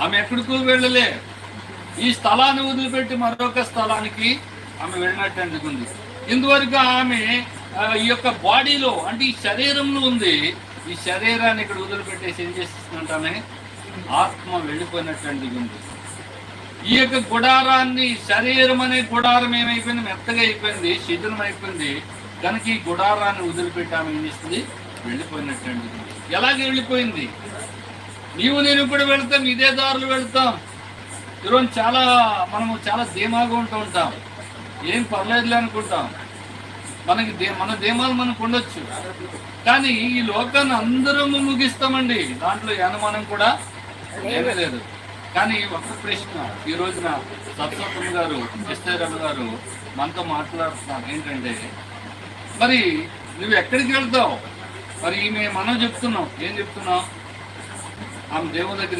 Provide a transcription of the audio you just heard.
ఆమె ఎక్కడికి వెళ్ళలే. ఈ స్థలాన్ని వదిలిపెట్టి మరొక స్థలానికి ఆమె వెళ్ళినట్టు అందుకుంది. ఇందువరకు ఆమె ఈ యొక్క బాడీలో అంటే ఈ శరీరంలో ఉంది. ఈ శరీరాన్ని ఇక్కడ వదిలిపెట్టేసి ఏం చేస్తుందంటే ఆమె ఆత్మ వెళ్ళిపోయినట్టు అందుకుంది. ఈ యొక్క గుడారాన్ని, శరీరం అనే గుడారం ఏమైపోయింది, మెత్తగా అయిపోయింది, శిథిలం అయిపోయింది. కనుక ఈ గుడారాన్ని వదిలిపెట్టి ఆమె ఏం చేస్తుంది, వెళ్ళిపోయినట్టు అందుకుంది. ఎలాగే వెళ్ళిపోయింది? నీవు నేను కూడా వెళ్తాం, ఇదే దారులు వెళ్తాం. ఈరోజు మనము చాలా ధీమాగా ఉంటూ ఉంటాం, ఏం పర్లేదులే అనుకుంటాం. మన ధీమాలు మనకు ఉండొచ్చు, కానీ ఈ లోకాన్ని అందరం ముగిస్తామండి, దాంట్లో అనుమానం కూడా ఏమీ లేదు. కానీ ఒక ప్రశ్న ఈ రోజున సత్సత్వం గారు, ఎస్ఐరమ్మ గారు మనతో మాట్లాడుతున్నారు ఏంటంటే, మరి నువ్వు ఎక్కడికి వెళ్తావు? మరి మనం చెప్తున్నాం, ఏం చెప్తున్నావు? ఆమె దేవుని దగ్గరికి